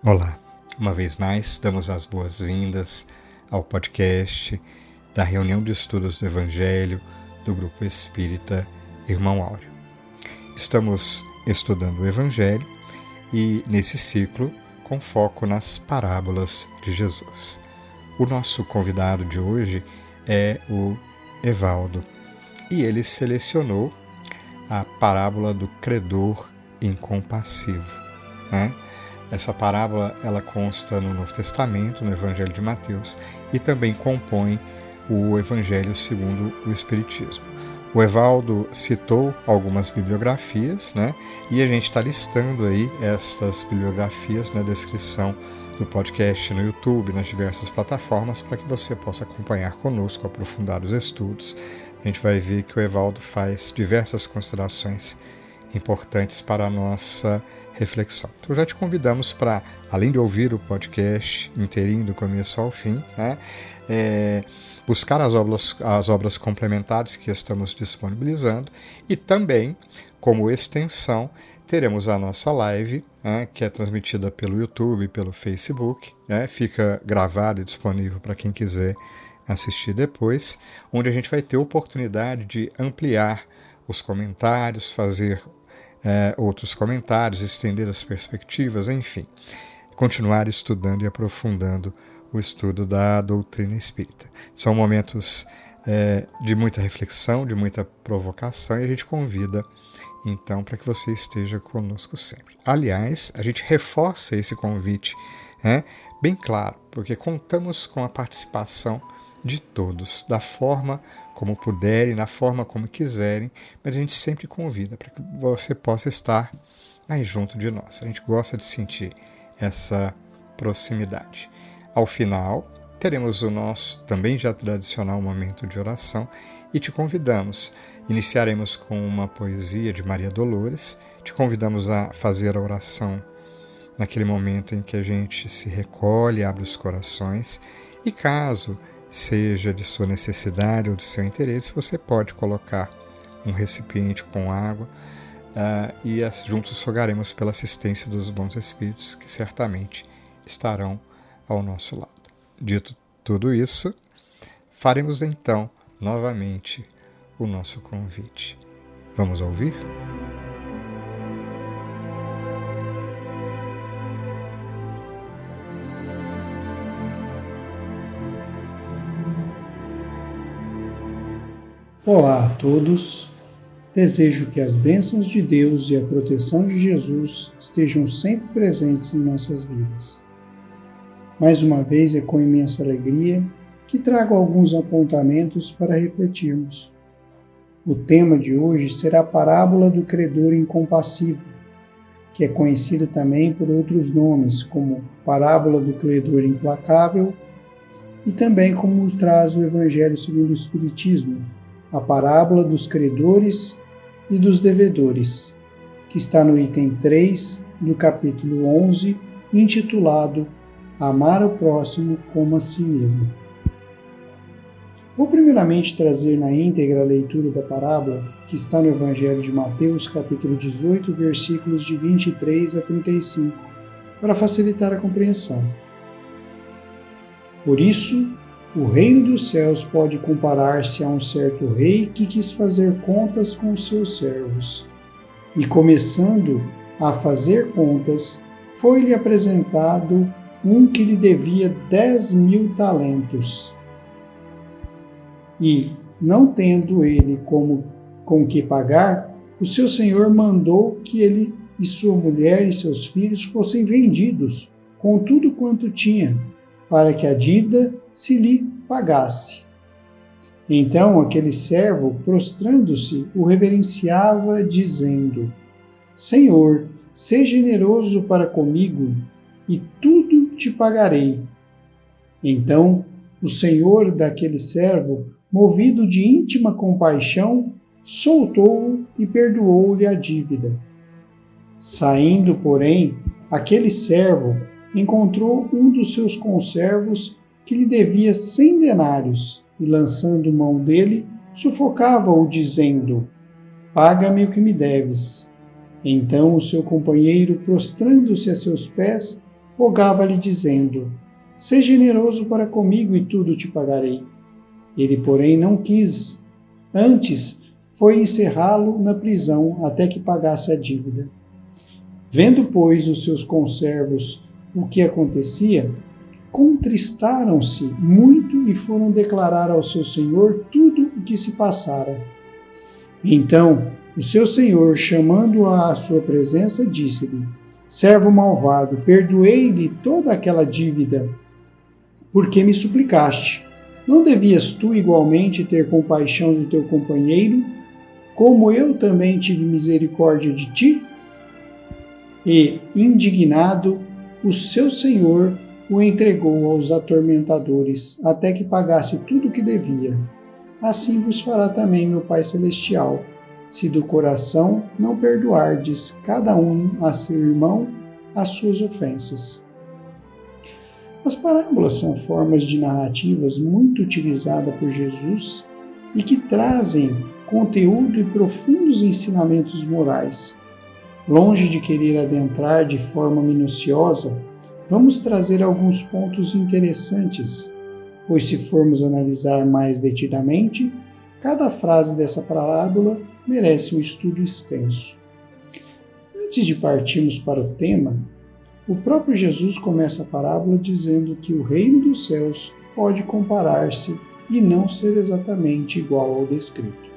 Olá, uma vez mais damos as boas-vindas ao podcast da reunião de estudos do Evangelho do Grupo Espírita Irmão Áureo. Estamos estudando o Evangelho e nesse ciclo com foco nas parábolas de Jesus. O nosso convidado de hoje é o Evaldo e ele selecionou a parábola do credor incompassivo, né? Essa parábola ela consta no Novo Testamento, no Evangelho de Mateus, e também compõe o Evangelho segundo o Espiritismo. O Evaldo citou algumas bibliografias, né? E a gente está listando aí estas bibliografias na descrição do podcast no YouTube, nas diversas plataformas, para que você possa acompanhar conosco, aprofundar os estudos. A gente vai ver que o Evaldo faz diversas considerações importantes para a nossa reflexão. Então já te convidamos para, além de ouvir o podcast inteirinho do começo ao fim, né, buscar as obras complementares que estamos disponibilizando e também, como extensão, teremos a nossa live, né, que é transmitida pelo YouTube, pelo Facebook, né, fica gravada e disponível para quem quiser assistir depois, onde a gente vai ter a oportunidade de ampliar os comentários, fazer outros comentários, estender as perspectivas, enfim, continuar estudando e aprofundando o estudo da doutrina espírita. São momentos de muita reflexão, de muita provocação, e a gente convida, então, para que você esteja conosco sempre. Aliás, a gente reforça esse convite, bem claro, porque contamos com a participação de todos, da forma como puderem, na forma como quiserem, mas a gente sempre convida para que você possa estar mais junto de nós. A gente gosta de sentir essa proximidade. Ao final, teremos o nosso também já tradicional momento de oração e te convidamos. Iniciaremos com uma poesia de Maria Dolores, te convidamos a fazer a oração naquele momento em que a gente se recolhe, abre os corações e caso seja de sua necessidade ou de seu interesse, você pode colocar um recipiente com água e juntos rogaremos pela assistência dos bons espíritos que certamente estarão ao nosso lado. Dito tudo isso, faremos então novamente o nosso convite. Vamos ouvir? Olá a todos, desejo que as bênçãos de Deus e a proteção de Jesus estejam sempre presentes em nossas vidas. Mais uma vez é com imensa alegria que trago alguns apontamentos para refletirmos. O tema de hoje será a parábola do credor incompassivo, que é conhecida também por outros nomes, como parábola do credor implacável e também como traz o Evangelho segundo o Espiritismo, a parábola dos credores e dos devedores, que está no item 3 do capítulo 11, intitulado Amar o próximo como a si mesmo. Vou primeiramente trazer na íntegra a leitura da parábola, que está no Evangelho de Mateus, capítulo 18, versículos de 23 a 35, para facilitar a compreensão. Por isso, o reino dos céus pode comparar-se a um certo rei que quis fazer contas com os seus servos. E começando a fazer contas, foi-lhe apresentado um que lhe devia 10.000 talentos. E, não tendo ele com que pagar, o seu senhor mandou que ele e sua mulher e seus filhos fossem vendidos, com tudo quanto tinha, para que a dívida se lhe pagasse. Então aquele servo, prostrando-se, o reverenciava, dizendo: Senhor, seja generoso para comigo, e tudo te pagarei. Então o senhor daquele servo, movido de íntima compaixão, soltou-o e perdoou-lhe a dívida. Saindo, porém, aquele servo encontrou um dos seus conservos que lhe devia 100 denários e, lançando mão dele, sufocava-o, dizendo: Paga-me o que me deves. Então o seu companheiro, prostrando-se a seus pés, rogava-lhe dizendo: Seja generoso para comigo e tudo te pagarei. Ele, porém, não quis. Antes, foi encerrá-lo na prisão até que pagasse a dívida. Vendo, pois, os seus conservos o que acontecia, contristaram-se muito e foram declarar ao seu senhor tudo o que se passara. Então, o seu senhor, chamando-o à sua presença, disse-lhe: Servo malvado, perdoei-lhe toda aquela dívida, porque me suplicaste. Não devias tu igualmente ter compaixão do teu companheiro, como eu também tive misericórdia de ti? E, indignado, o seu senhor o entregou aos atormentadores, até que pagasse tudo o que devia. Assim vos fará também meu Pai Celestial, se do coração não perdoardes cada um a seu irmão as suas ofensas. As parábolas são formas de narrativas muito utilizadas por Jesus e que trazem conteúdo e profundos ensinamentos morais. Longe de querer adentrar de forma minuciosa, vamos trazer alguns pontos interessantes, pois se formos analisar mais detidamente, cada frase dessa parábola merece um estudo extenso. Antes de partirmos para o tema, o próprio Jesus começa a parábola dizendo que o reino dos céus pode comparar-se e não ser exatamente igual ao descrito.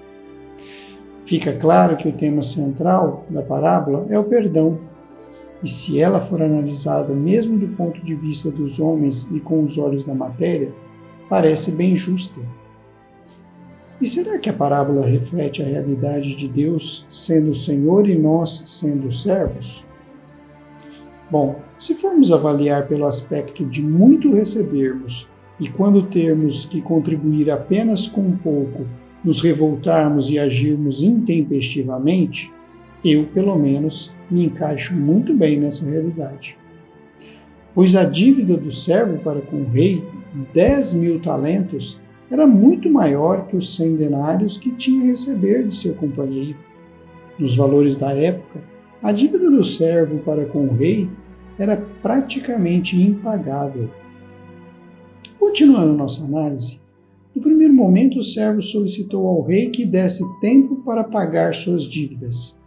Fica claro que o tema central da parábola é o perdão, e se ela for analisada mesmo do ponto de vista dos homens e com os olhos da matéria, parece bem justa. E será que a parábola reflete a realidade de Deus sendo o Senhor e nós sendo os servos? Bom, se formos avaliar pelo aspecto de muito recebermos e quando termos que contribuir apenas com um pouco, nos revoltarmos e agirmos intempestivamente, eu, pelo menos, me encaixo muito bem nessa realidade. Pois a dívida do servo para com o rei, 10.000 talentos, era muito maior que os 100 denários que tinha a receber de seu companheiro. Nos valores da época, a dívida do servo para com o rei era praticamente impagável. Continuando nossa análise, no primeiro momento o servo solicitou ao rei que desse tempo para pagar suas dívidas,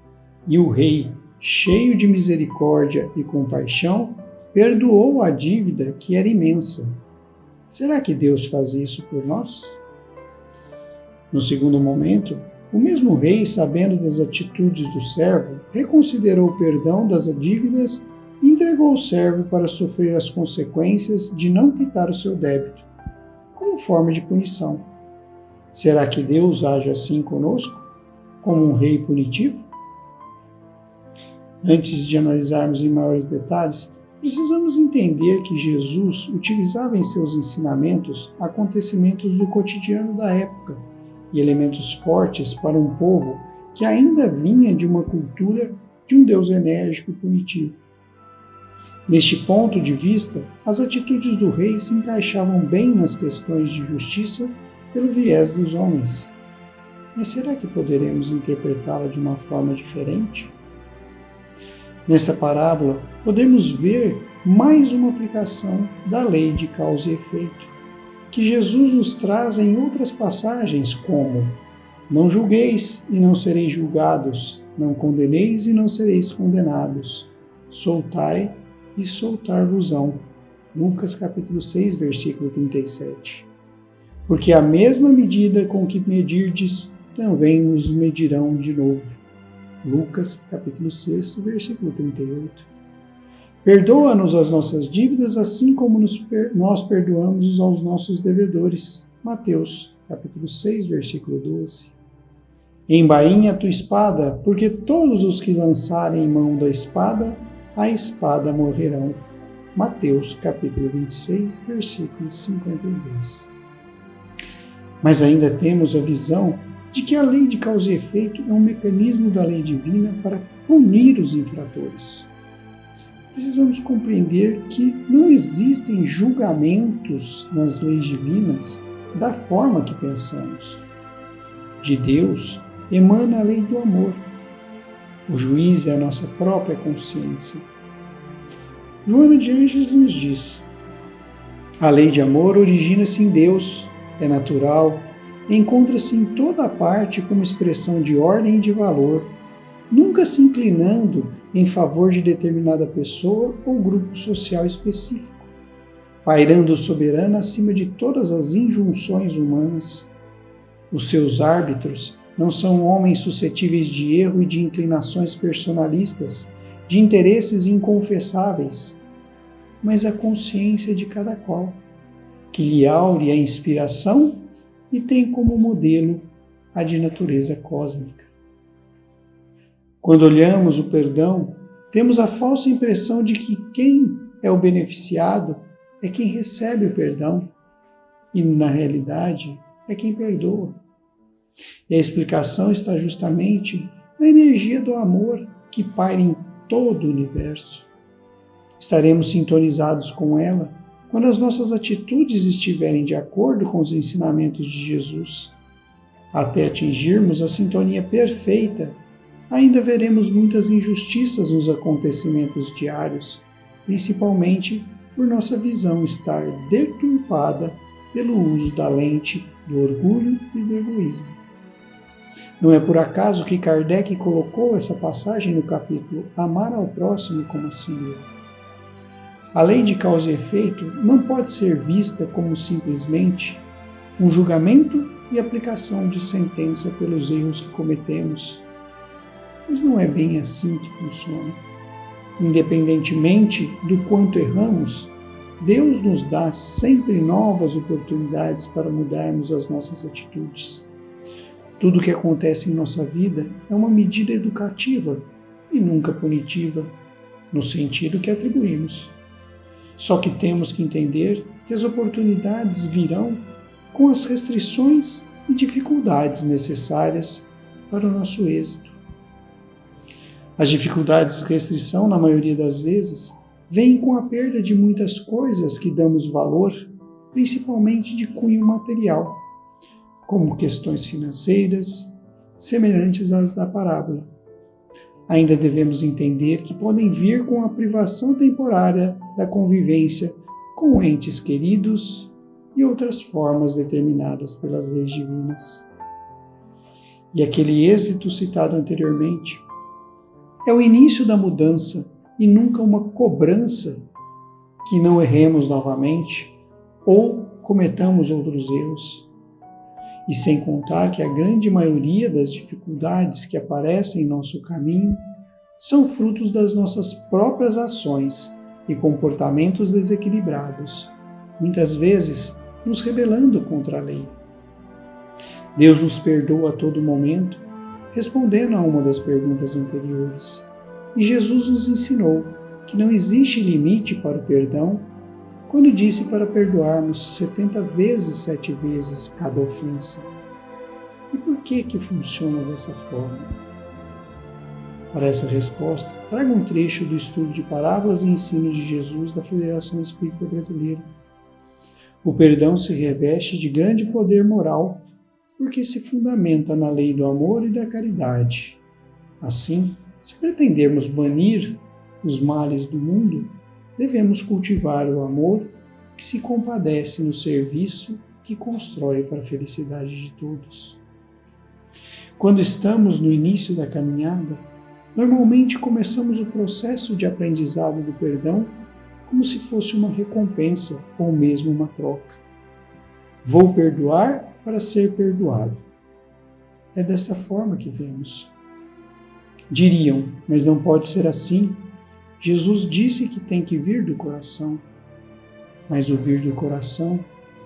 e o rei, cheio de misericórdia e compaixão, perdoou a dívida que era imensa. Será que Deus faz isso por nós? No segundo momento, o mesmo rei, sabendo das atitudes do servo, reconsiderou o perdão das dívidas e entregou o servo para sofrer as consequências de não quitar o seu débito, como forma de punição. Será que Deus age assim conosco, como um rei punitivo? Antes de analisarmos em maiores detalhes, precisamos entender que Jesus utilizava em seus ensinamentos acontecimentos do cotidiano da época e elementos fortes para um povo que ainda vinha de uma cultura de um Deus enérgico e punitivo. Neste ponto de vista, as atitudes do rei se encaixavam bem nas questões de justiça pelo viés dos homens. Mas será que poderemos interpretá-la de uma forma diferente? Nesta parábola, podemos ver mais uma aplicação da lei de causa e efeito, que Jesus nos traz em outras passagens como: Não julgueis e não sereis julgados, não condeneis e não sereis condenados, soltai e soltar-vos-ão. Lucas capítulo 6, versículo 37. Porque a mesma medida com que medirdes, também nos medirão de novo. Lucas capítulo 6, versículo 38. Perdoa-nos as nossas dívidas, assim como nós perdoamos aos nossos devedores. Mateus capítulo 6, versículo 12. Embainha a tua espada, porque todos os que lançarem mão da espada, a espada morrerão. Mateus capítulo 26, versículo 52. Mas ainda temos a visão de que a lei de causa e efeito é um mecanismo da lei divina para punir os infratores. Precisamos compreender que não existem julgamentos nas leis divinas da forma que pensamos. De Deus emana a lei do amor. O juiz é a nossa própria consciência. Joana de Ângeles nos diz: a lei de amor origina-se em Deus, é natural, encontra-se em toda a parte como expressão de ordem e de valor, nunca se inclinando em favor de determinada pessoa ou grupo social específico, pairando soberana acima de todas as injunções humanas. Os seus árbitros não são homens suscetíveis de erro e de inclinações personalistas, de interesses inconfessáveis, mas a consciência de cada qual, que lhe aure a inspiração e tem como modelo a de natureza cósmica. Quando olhamos o perdão, temos a falsa impressão de que quem é o beneficiado é quem recebe o perdão, e na realidade é quem perdoa. E a explicação está justamente na energia do amor que paira em todo o universo. Estaremos sintonizados com ela quando as nossas atitudes estiverem de acordo com os ensinamentos de Jesus. Até atingirmos a sintonia perfeita, ainda veremos muitas injustiças nos acontecimentos diários, principalmente por nossa visão estar deturpada pelo uso da lente do orgulho e do egoísmo. Não é por acaso que Kardec colocou essa passagem no capítulo Amar ao Próximo como a si mesmo. A lei de causa e efeito não pode ser vista como simplesmente um julgamento e aplicação de sentença pelos erros que cometemos, pois não é bem assim que funciona. Independentemente do quanto erramos, Deus nos dá sempre novas oportunidades para mudarmos as nossas atitudes. Tudo o que acontece em nossa vida é uma medida educativa e nunca punitiva, no sentido que atribuímos. Só que temos que entender que as oportunidades virão com as restrições e dificuldades necessárias para o nosso êxito. As dificuldades de restrição, na maioria das vezes, vêm com a perda de muitas coisas que damos valor, principalmente de cunho material, como questões financeiras, semelhantes às da parábola. Ainda devemos entender que podem vir com a privação temporária da convivência com entes queridos e outras formas determinadas pelas leis divinas. E aquele êxito citado anteriormente é o início da mudança e nunca uma cobrança que não erremos novamente ou cometamos outros erros. E sem contar que a grande maioria das dificuldades que aparecem em nosso caminho são frutos das nossas próprias ações e comportamentos desequilibrados, muitas vezes nos rebelando contra a lei. Deus nos perdoa a todo momento, respondendo a uma das perguntas anteriores. E Jesus nos ensinou que não existe limite para o perdão quando disse para perdoarmos 70 vezes, 7 vezes cada ofensa. E por que funciona dessa forma? Para essa resposta, trago um trecho do estudo de Parábolas e Ensinos de Jesus da Federação Espírita Brasileira. O perdão se reveste de grande poder moral porque se fundamenta na lei do amor e da caridade. Assim, se pretendermos banir os males do mundo, devemos cultivar o amor que se compadece no serviço que constrói para a felicidade de todos. Quando estamos no início da caminhada, normalmente começamos o processo de aprendizado do perdão como se fosse uma recompensa ou mesmo uma troca. Vou perdoar para ser perdoado. É desta forma que vemos. Diriam, mas não pode ser assim. Jesus disse que tem que vir do coração. Mas o vir do coração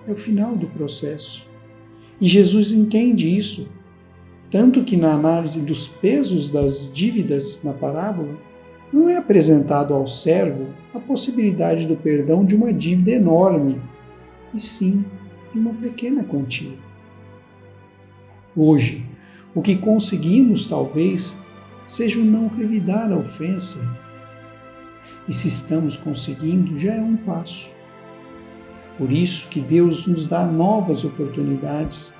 é o final do processo. E Jesus entende isso, tanto que na análise dos pesos das dívidas na parábola, não é apresentado ao servo a possibilidade do perdão de uma dívida enorme, e sim de uma pequena quantia. Hoje, o que conseguimos, talvez, seja o não revidar a ofensa. E se estamos conseguindo, já é um passo. Por isso que Deus nos dá novas oportunidades,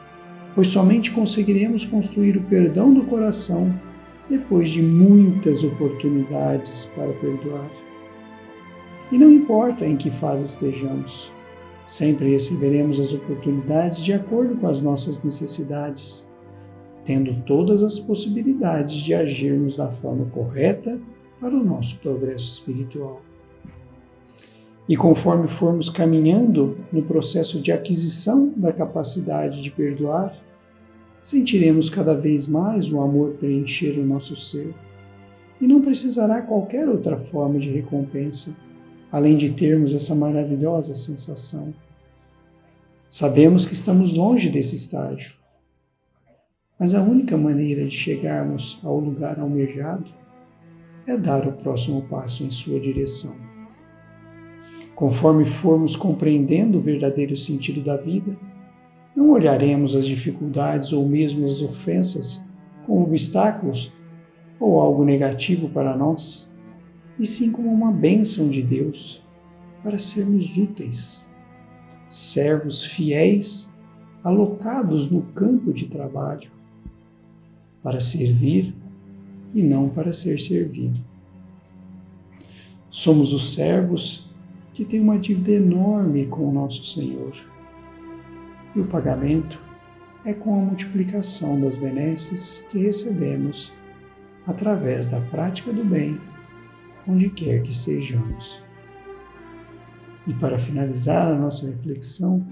pois somente conseguiremos construir o perdão do coração depois de muitas oportunidades para perdoar. E não importa em que fase estejamos, sempre receberemos as oportunidades de acordo com as nossas necessidades, tendo todas as possibilidades de agirmos da forma correta para o nosso progresso espiritual. E conforme formos caminhando no processo de aquisição da capacidade de perdoar, sentiremos cada vez mais o amor preencher o nosso ser e não precisará qualquer outra forma de recompensa, além de termos essa maravilhosa sensação. Sabemos que estamos longe desse estágio, mas a única maneira de chegarmos ao lugar almejado é dar o próximo passo em sua direção. Conforme formos compreendendo o verdadeiro sentido da vida, não olharemos as dificuldades ou mesmo as ofensas como obstáculos ou algo negativo para nós, e sim como uma bênção de Deus para sermos úteis, servos fiéis alocados no campo de trabalho, para servir e não para ser servido. Somos os servos que têm uma dívida enorme com o nosso Senhor. E o pagamento é com a multiplicação das benesses que recebemos através da prática do bem, onde quer que estejamos. E para finalizar a nossa reflexão,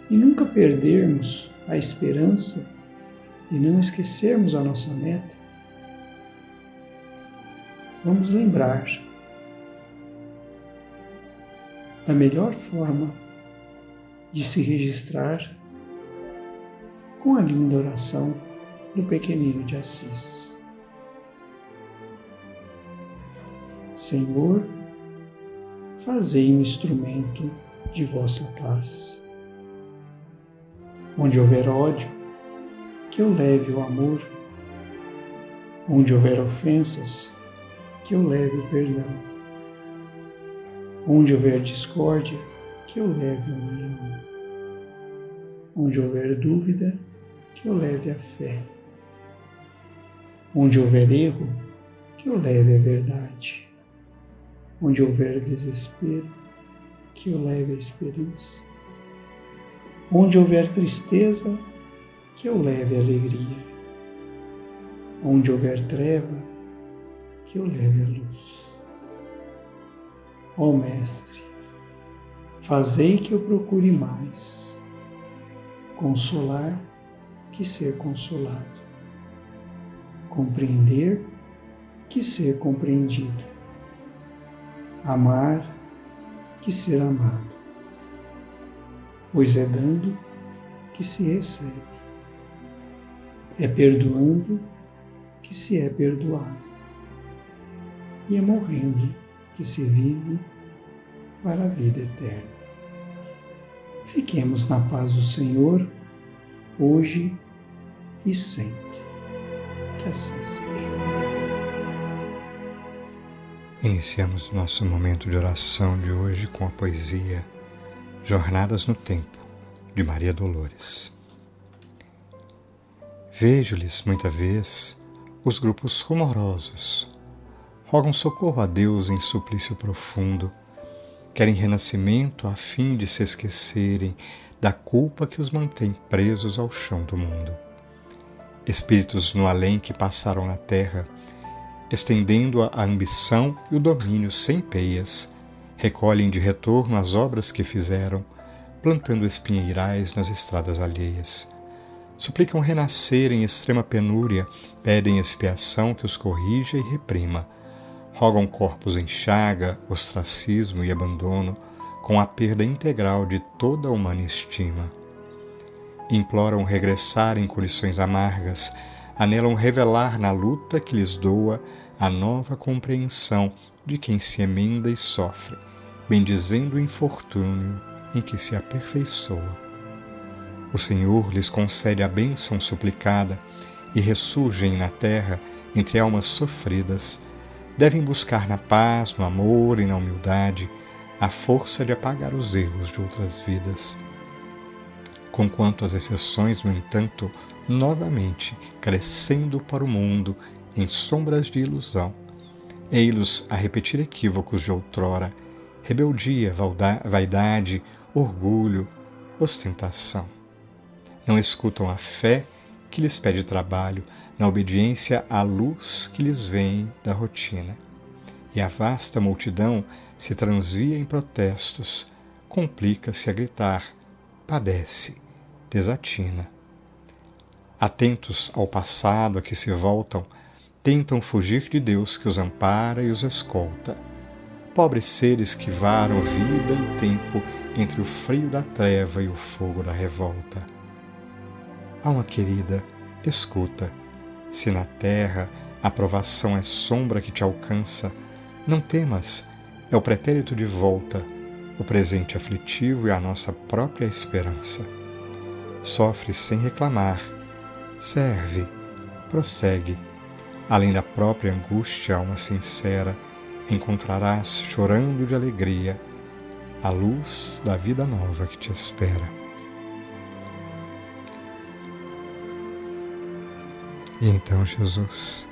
e nunca perdermos a esperança e não esquecermos a nossa meta, vamos lembrar da melhor forma de se registrar com a linda oração do pequenino de Assis. Senhor, fazei-me instrumento de vossa paz. Onde houver ódio, que eu leve o amor. Onde houver ofensas, que eu leve o perdão. Onde houver discórdia, que eu leve a união. Onde houver dúvida, que eu leve a fé. Onde houver erro, que eu leve a verdade. Onde houver desespero, que eu leve a esperança. Onde houver tristeza, que eu leve a alegria. Onde houver treva, que eu leve a luz. Ó Mestre, fazei que eu procure mais consolar que ser consolado, compreender que ser compreendido, amar que ser amado, pois é dando que se recebe, é perdoando que se é perdoado, e é morrendo que se vive para a vida eterna. Fiquemos na paz do Senhor, hoje e sempre. Que assim seja. Iniciamos nosso momento de oração de hoje com a poesia Jornadas no Tempo, de Maria Dolores. Vejo-lhes muita vez os grupos rumorosos, rogam socorro a Deus em suplício profundo, querem renascimento a fim de se esquecerem da culpa que os mantém presos ao chão do mundo. Espíritos no além que passaram na terra, estendendo a ambição e o domínio sem peias, recolhem de retorno as obras que fizeram, plantando espinheirais nas estradas alheias. Suplicam renascer em extrema penúria, pedem expiação que os corrija e reprima, rogam corpos em chaga, ostracismo e abandono, com a perda integral de toda a humana estima. Imploram regressar em colições amargas, anelam revelar na luta que lhes doa a nova compreensão de quem se emenda e sofre, bendizendo o infortúnio em que se aperfeiçoa. O Senhor lhes concede a bênção suplicada e ressurgem na terra entre almas sofridas, devem buscar na paz, no amor e na humildade a força de apagar os erros de outras vidas. Conquanto as exceções, no entanto, novamente crescendo para o mundo em sombras de ilusão, ei-los a repetir equívocos de outrora, rebeldia, vaidade, orgulho, ostentação. Não escutam a fé que lhes pede trabalho, na obediência à luz que lhes vem da rotina. E a vasta multidão se transvia em protestos, complica-se a gritar, padece, desatina. Atentos ao passado a que se voltam, tentam fugir de Deus que os ampara e os escolta. Pobres seres que varam vida e tempo entre o frio da treva e o fogo da revolta. Alma querida, escuta, se na terra a provação é sombra que te alcança, não temas, é o pretérito de volta, o presente aflitivo e a nossa própria esperança. Sofre sem reclamar, serve, prossegue. Além da própria angústia, alma sincera, encontrarás, chorando de alegria, a luz da vida nova que te espera. E então, Jesus,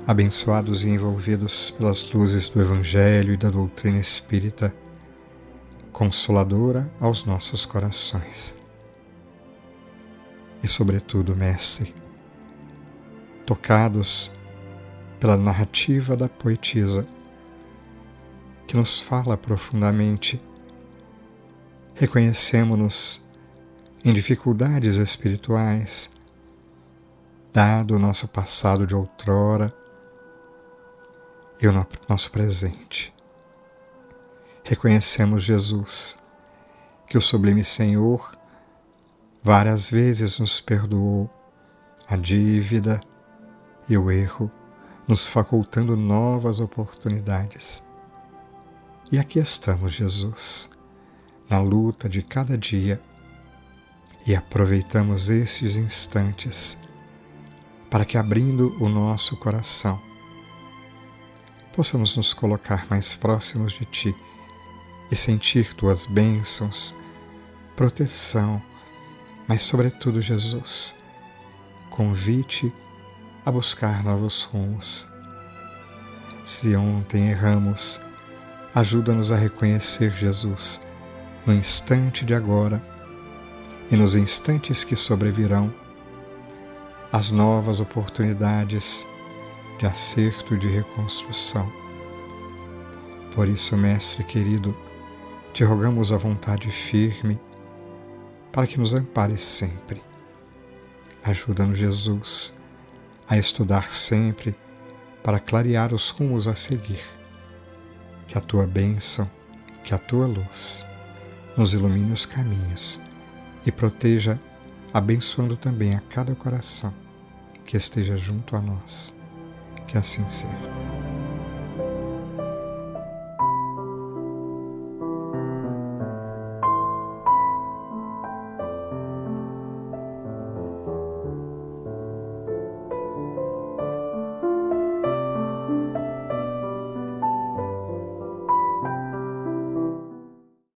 abençoados e envolvidos pelas luzes do Evangelho e da doutrina espírita, consoladora aos nossos corações. E, sobretudo, Mestre, tocados pela narrativa da poetisa, que nos fala profundamente, reconhecemo-nos em dificuldades espirituais, dado o nosso passado de outrora e o nosso presente. Reconhecemos, Jesus, que o sublime Senhor várias vezes nos perdoou a dívida e o erro, nos facultando novas oportunidades. E aqui estamos, Jesus, na luta de cada dia, e aproveitamos estes instantes para que, abrindo o nosso coração, possamos nos colocar mais próximos de Ti e sentir Tuas bênçãos, proteção, mas, sobretudo, Jesus, convite a buscar novos rumos. Se ontem erramos, ajuda-nos a reconhecer, Jesus, no instante de agora e nos instantes que sobrevirão, as novas oportunidades de acerto e de reconstrução. Por isso, Mestre querido, te rogamos a vontade firme para que nos ampare sempre. Ajuda-nos, Jesus, a estudar sempre para clarear os rumos a seguir. Que a Tua bênção, que a Tua luz nos ilumine os caminhos e proteja, abençoando também a cada coração que esteja junto a nós. Que assim seja.